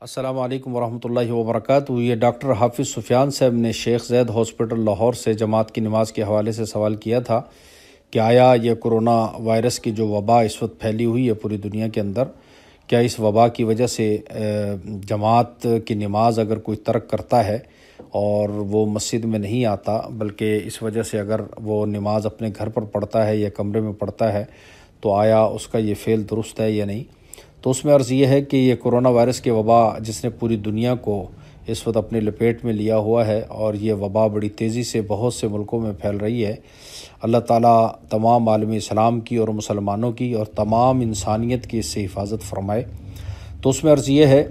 السلام علیکم ورحمۃ اللہ وبرکاتہ۔ یہ ڈاکٹر حافظ سفیان صاحب نے شیخ زید ہاسپٹل لاہور سے جماعت کی نماز کے حوالے سے سوال کیا تھا کہ آیا یہ کرونا وائرس کی جو وبا اس وقت پھیلی ہوئی ہے پوری دنیا کے اندر، کیا اس وبا کی وجہ سے جماعت کی نماز اگر کوئی ترک کرتا ہے اور وہ مسجد میں نہیں آتا بلکہ اس وجہ سے اگر وہ نماز اپنے گھر پر پڑھتا ہے یا کمرے میں پڑھتا ہے تو آیا اس کا یہ فعل درست ہے یا نہیں؟ تو اس میں عرض یہ ہے کہ یہ کرونا وائرس کی وبا جس نے پوری دنیا کو اس وقت اپنے لپیٹ میں لیا ہوا ہے اور یہ وبا بڑی تیزی سے بہت سے ملکوں میں پھیل رہی ہے، اللہ تعالیٰ تمام عالم اسلام کی اور مسلمانوں کی اور تمام انسانیت کی اس سے حفاظت فرمائے۔ تو اس میں عرض یہ ہے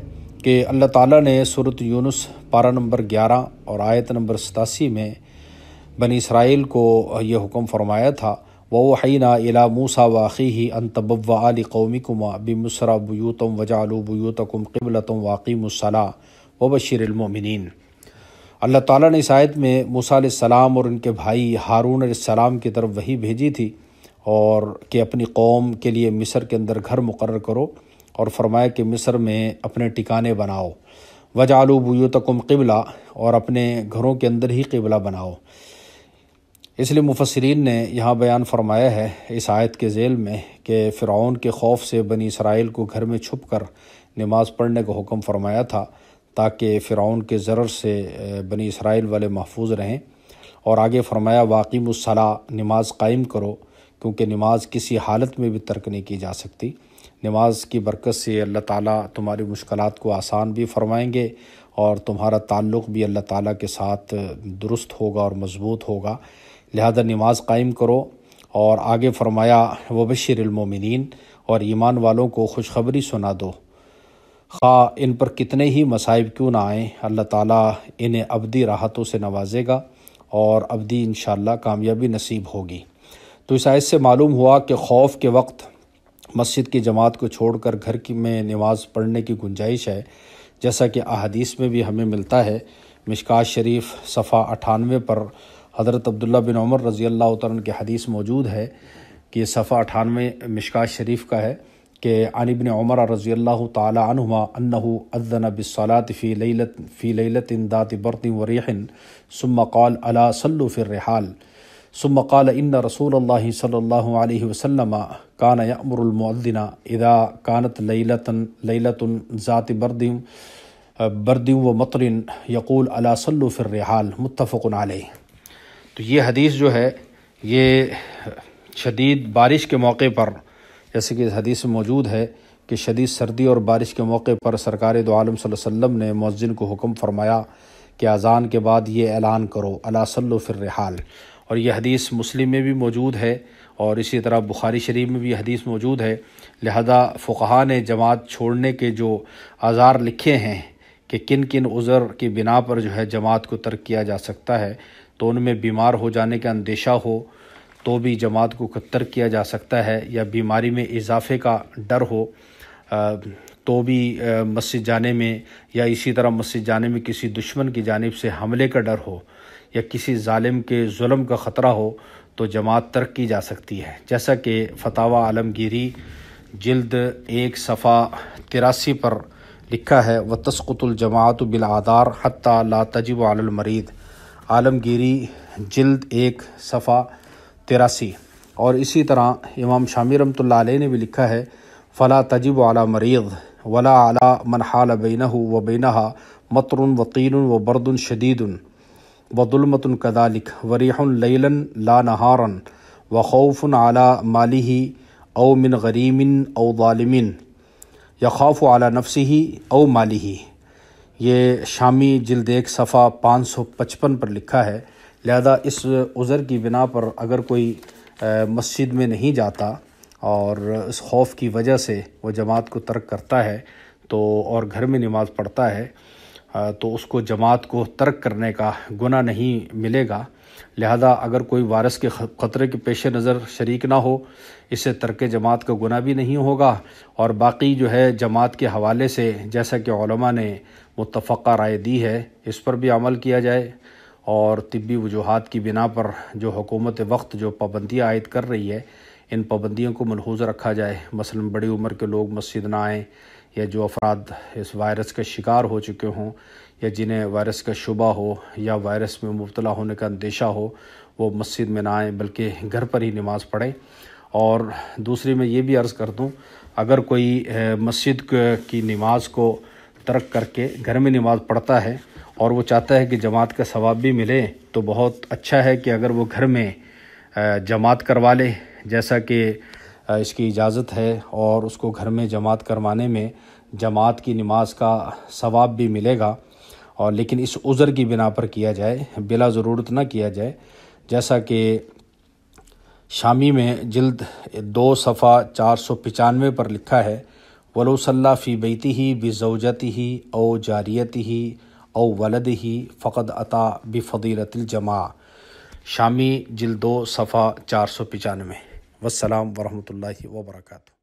کہ اللہ تعالیٰ نے سورۃ یونس پارہ نمبر 11 اور آیت نمبر 87 میں بنی اسرائیل کو یہ حکم فرمایا تھا، وَأَوْحَيْنَا إِلَىٰ مُوسَىٰ وَأَخِيهِ أَن تَبَوَّآ لِقَوْمِكُمَا بِمِصْرَ بُيُوتًا وَاجْعَلُوا بُيُوتَكُمْ قِبْلَةً وَأَقِيمُوا الصَّلَاةَ وَبَشِّرِ الْمُؤْمِنِينَ۔ اللہ تعالیٰ نے اس آیت میں موسیٰ علیہ السلام اور ان کے بھائی ہارون علیہ السلام کی طرف وحی بھیجی تھی اور کہ اپنی قوم کے لیے مصر کے اندر گھر مقرر کرو، اور فرمایا کہ مصر میں اپنے ٹھکانے بناؤ، وَاجْعَلُوا بُيُوتَكُمْ قِبْلَةً، اور اپنے گھروں کے اندر ہی قبلہ بناؤ۔ اس لیے مفسرین نے یہاں بیان فرمایا ہے اس آیت کے ذیل میں کہ فرعون کے خوف سے بنی اسرائیل کو گھر میں چھپ کر نماز پڑھنے کا حکم فرمایا تھا تاکہ فرعون کے ضرر سے بنی اسرائیل والے محفوظ رہیں، اور آگے فرمایا واقیم الصلاۃ، نماز قائم کرو، کیونکہ نماز کسی حالت میں بھی ترک نہیں کی جا سکتی۔ نماز کی برکت سے اللہ تعالیٰ تمہاری مشکلات کو آسان بھی فرمائیں گے اور تمہارا تعلق بھی اللہ تعالیٰ کے ساتھ درست ہوگا اور مضبوط ہوگا، لہذا نماز قائم کرو۔ اور آگے فرمایا وبشر المومنین، اور ایمان والوں کو خوشخبری سنا دو، خواہ ان پر کتنے ہی مصائب کیوں نہ آئیں، اللہ تعالیٰ انہیں ابدی راحتوں سے نوازے گا اور ابدی انشاءاللہ کامیابی نصیب ہوگی۔ تو اس آیت سے معلوم ہوا کہ خوف کے وقت مسجد کی جماعت کو چھوڑ کر گھر میں نماز پڑھنے کی گنجائش ہے، جیسا کہ احادیث میں بھی ہمیں ملتا ہے۔ مشکوٰۃ شریف صفحہ 98 پر حضرت عبداللہ بن عمر رضی اللہ تعالیٰ عنہ کی حدیث موجود ہے کہ صفحہ 98 مشکوٰۃ شریف کا ہے کہ عن ابن عمر رضی اللہ تعالی عنہما انہ اذن بالصلاۃ فی لیلۃ ذات برد وریح ثم قال الا صلوا فی الرحال ثم قال ان رسول اللہ صلی اللہ علیہ وسلم کان یأمر المؤذن اذا کانت لیلۃ ذات برد ومطر یقول الا صلوا فی الرحال، متفق علیہ۔ تو یہ حدیث جو ہے یہ شدید بارش کے موقع پر، جیسے کہ اس حدیث میں موجود ہے کہ شدید سردی اور بارش کے موقع پر سرکار دو عالم صلی اللہ علیہ وسلم نے مؤذن کو حکم فرمایا کہ اذان کے بعد یہ اعلان کرو الا صلوا فی الرحال، اور یہ حدیث مسلم میں بھی موجود ہے اور اسی طرح بخاری شریف میں بھی حدیث موجود ہے۔ لہذا فقہا نے جماعت چھوڑنے کے جو اعذار لکھے ہیں کہ کن کن عذر کی بنا پر جو ہے جماعت کو ترک کیا جا سکتا ہے، تو ان میں بیمار ہو جانے کا اندیشہ ہو تو بھی جماعت کو ترک کیا جا سکتا ہے، یا بیماری میں اضافے کا ڈر ہو تو بھی مسجد جانے میں، یا اسی طرح مسجد جانے میں کسی دشمن کی جانب سے حملے کا ڈر ہو یا کسی ظالم کے ظلم کا خطرہ ہو تو جماعت ترک کی جا سکتی ہے، جیسا کہ فتاوی عالمگیری جلد 1 صفحہ 83 پر لکھا ہے وَتَسْقُطُ الْجَمَاعَةُ بِالْأَعْذَارِ حَتَّى لَا تَجِبُ عَلَى الْمَرِيضِ، عالمگیری جلد 1 صفحہ 83۔ اور اسی طرح امام شامی رحمۃ اللہ علیہ نے بھی لکھا ہے فلا تجب علی مریض ولا علی من حال بینہ وبینہا مطر وطین وبرد شدید وظلمۃ کذالک وریح لیلا لا نہارا وخوف علی مالہ او من غریم او ظالم یخاف علی نفسہ او مالہ۔ یہ شامی جلد 1 صفحہ 555 پر لکھا ہے۔ لہذا اس عذر کی بنا پر اگر کوئی مسجد میں نہیں جاتا اور اس خوف کی وجہ سے وہ جماعت کو ترک کرتا ہے تو اور گھر میں نماز پڑھتا ہے تو اس کو جماعت کو ترک کرنے کا گناہ نہیں ملے گا۔ لہذا اگر کوئی وائرس کے خطرے کے پیش نظر شریک نہ ہو، اس سے ترک جماعت کا گناہ بھی نہیں ہوگا، اور باقی جو ہے جماعت کے حوالے سے جیسا کہ علماء نے متفقہ رائے دی ہے اس پر بھی عمل کیا جائے، اور طبی وجوہات کی بنا پر جو حکومت وقت جو پابندیاں عائد کر رہی ہے ان پابندیوں کو ملحوظ رکھا جائے، مثلا بڑی عمر کے لوگ مسجد نہ آئیں، یا جو افراد اس وائرس کا شکار ہو چکے ہوں یا جنہیں وائرس کا شبہ ہو یا وائرس میں مبتلا ہونے کا اندیشہ ہو، وہ مسجد میں نہ آئیں بلکہ گھر پر ہی نماز پڑھیں۔ اور دوسری میں یہ بھی عرض کر دوں، اگر کوئی مسجد کی نماز کو ترک کر کے گھر میں نماز پڑھتا ہے اور وہ چاہتا ہے کہ جماعت کا ثواب بھی ملے، تو بہت اچھا ہے کہ اگر وہ گھر میں جماعت کروا لے، جیسا کہ اس کی اجازت ہے، اور اس کو گھر میں جماعت کروانے میں جماعت کی نماز کا ثواب بھی ملے گا، اور لیکن اس عذر کی بنا پر کیا جائے، بلا ضرورت نہ کیا جائے، جیسا کہ شامی میں جلد 2 صفحہ 495 پر لکھا ہے، وَلَوْ صَلَّى فِي بَيْتِهِ بِزَوْجَتِهِ أَوْ جَارِيَتِهِ أَوْ وَلَدِهِ فَقَدْ أَتَى بِفَضِيلَةِ الْجَمَاعَةِ۔ شامی جلد 2 صفحہ 495۔ والسلام ورحمۃ اللہ وبرکاتہ۔